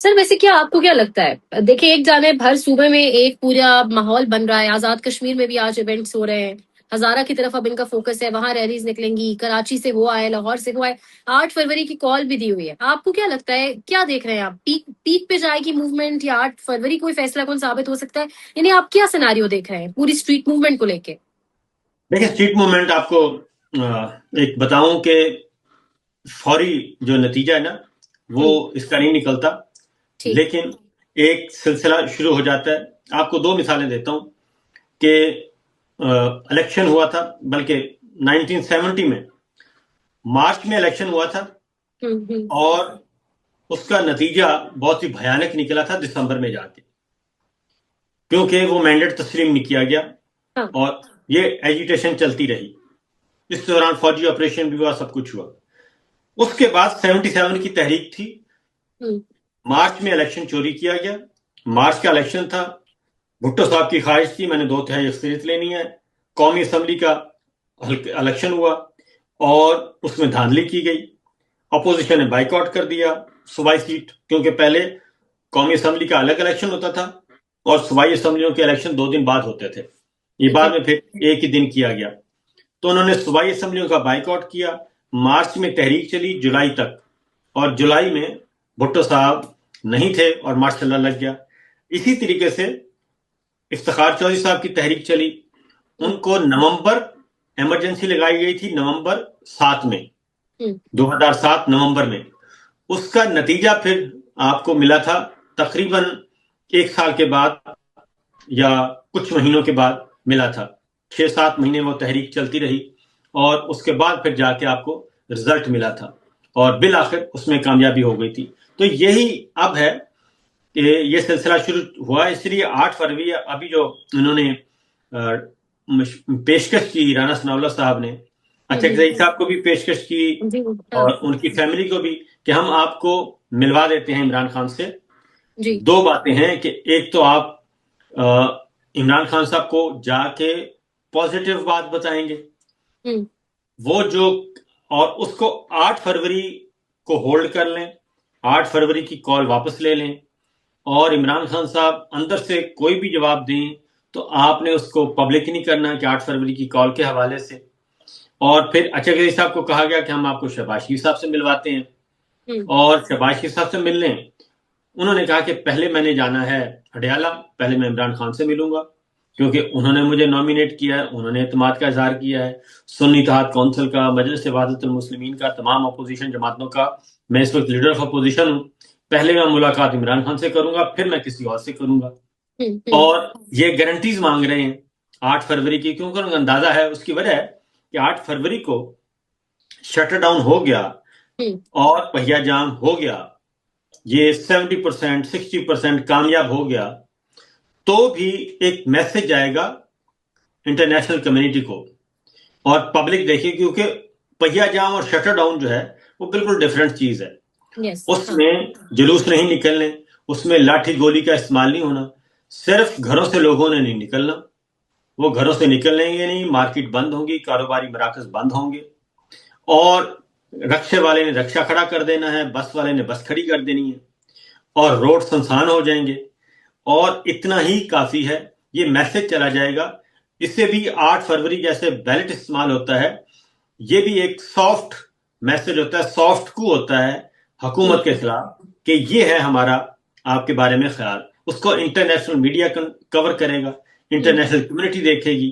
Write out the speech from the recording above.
سر ویسے کیا آپ کو کیا لگتا ہے، دیکھیں ایک جانب ہر صوبے میں ایک پورا ماحول بن رہا ہے، آزاد کشمیر میں بھی آج ایونٹس ہو رہے ہیں، ہزارہ کی طرف اب ان کا فوکس ہے، وہاں ریلیز نکلیں گی، کراچی سے ہوا ہے، لاہور سے ہوا ہے، 8 فروری کی کال بھی دی ہوئی ہے. آپ کو کیا لگتا ہے، کیا دیکھ رہے ہیں آپ، پیک پہ جائے گی موومنٹ یا 8 فروری کوئی فیصلہ کون ثابت ہو سکتا ہے؟ یعنی آپ کیا سیناریو دیکھ رہے ہیں پوری اسٹریٹ موومنٹ کو لے کے؟ دیکھیں اسٹریٹ موومنٹ آپ کو ایک بتاؤں کہ فوری جو نتیجہ ہے نا وہ اس کا نہیں نکلتا، لیکن ایک سلسلہ شروع ہو جاتا ہے. آپ کو 2 مثالیں دیتا ہوں کہ الیکشن ہوا تھا، بلکہ 1970 میں مارچ میں الیکشن ہوا تھا اور اس کا نتیجہ بہت ہی بھیانک نکلا تھا دسمبر میں جا کے، کیونکہ وہ مینڈیٹ تسلیم نہیں کیا گیا اور یہ ایجیٹیشن چلتی رہی. اس دوران فوجی آپریشن بھی ہوا، سب کچھ ہوا. اس کے بعد 77 کی تحریک تھی، مارچ میں الیکشن چوری کیا گیا. مارچ کا الیکشن تھا، بھٹو صاحب کی خواہش تھی میں نے 2/3 اکثریت لینی ہے. قومی اسمبلی کا الیکشن ہوا اور اس میں دھاندلی کی گئی. اپوزیشن نے بائیک آؤٹ کر دیا صوبائی سیٹ، کیونکہ پہلے قومی اسمبلی کا الگ الیکشن ہوتا تھا اور صوبائی اسمبلیوں کے الیکشن 2 دن بعد ہوتے تھے. یہ بعد میں پھر ایک ہی دن کیا گیا. تو انہوں نے صوبائی اسمبلیوں کا بائیک آؤٹ کیا. مارچ میں تحریک چلی جولائی تک، اور جولائی میں بھٹو صاحب نہیں تھے اور مارشل لا لگ گیا. اسی طریقے سے افتخار چودھری صاحب کی تحریک چلی، ان کو نومبر ایمرجنسی لگائی گئی تھی، نومبر 7 میں 2007 نومبر میں. اس کا نتیجہ پھر آپ کو ملا تھا تقریباً 1 سال کے بعد یا کچھ مہینوں کے بعد ملا تھا. 6-7 مہینے وہ تحریک چلتی رہی اور اس کے بعد پھر جا کے آپ کو رزلٹ ملا تھا اور بالآخر اس میں کامیابی ہو گئی تھی. تو یہی اب ہے کہ یہ سلسلہ شروع ہوا. اس لیے 8 فروری ابھی جو انہوں نے پیشکش کی رانا ثناء اللہ صاحب نے، اچکزئی صاحب کو بھی پیشکش کی اور ان کی فیملی کو بھی، کہ ہم آپ کو ملوا دیتے ہیں عمران خان سے. 2 باتیں ہیں کہ ایک تو آپ عمران خان صاحب کو جا کے پازیٹیو بات بتائیں گے وہ جو، اور اس کو 8 فروری کو ہولڈ کر لیں، 8 فروری کی کال واپس لے لیں، اور عمران خان صاحب اندر سے کوئی بھی جواب دیں تو آپ نے اس کو پبلک نہیں کرنا کہ 8 فروری کی کال کے حوالے سے. اور پھر اچکزئی صاحب کو کہا گیا کہ ہم آپ کو شہباز شریف صاحب سے ملواتے ہیں، اور شہباز شریف صاحب سے مل لیں. انہوں نے کہا کہ پہلے میں نے جانا ہے ہڈیالہ، پہلے میں عمران خان سے ملوں گا کیونکہ انہوں نے مجھے نامینیٹ کیا ہے، انہوں نے اعتماد کا اظہار کیا ہے، سنی اتحاد کونسل کا، مجلس وحدت المسلمین کا، تمام اپوزیشن جماعتوں کا. میں اس وقت لیڈر آف اپوزیشن ہوں، پہلے میں ملاقات عمران خان سے کروں گا، پھر میں کسی اور سے کروں گا. اور یہ گارنٹیز مانگ رہے ہیں 8 فروری کی، کیونکہ ان کا اندازہ ہے، اس کی وجہ ہے کہ 8 فروری کو شٹر ڈاؤن ہو گیا اور پہیا جام ہو گیا، یہ 70% 60% کامیاب ہو گیا، تو بھی ایک میسج جائے گا انٹرنیشنل کمیونٹی کو اور پبلک دیکھے، کیونکہ پہیا جام اور شٹر ڈاؤن جو ہے وہ بالکل ڈیفرنٹ چیز ہے. اس میں جلوس نہیں نکلنے، اس میں لاٹھی گولی کا استعمال نہیں ہونا، صرف گھروں سے لوگوں نے نہیں نکلنا، وہ گھروں سے نکلیں گے نہیں، مارکیٹ بند ہوں گی، کاروباری مراکز بند ہوں گے، اور رکشے والے نے رکشہ کھڑا کر دینا ہے، بس والے نے بس کھڑی کر دینی ہے، اور روڈ سنسان ہو جائیں گے. اور اتنا ہی کافی ہے، یہ میسج چلا جائے گا. اس سے بھی 8 فروری جیسے بیلٹ استعمال ہوتا ہے، یہ بھی ایک سافٹ میسج ہوتا ہے، سافٹ کو ہوتا ہے حکومت کے خلاف کہ یہ ہے ہمارا آپ کے بارے میں خیال. اس کو انٹرنیشنل میڈیا کور کرے گا، انٹرنیشنل کمیونٹی دیکھے گی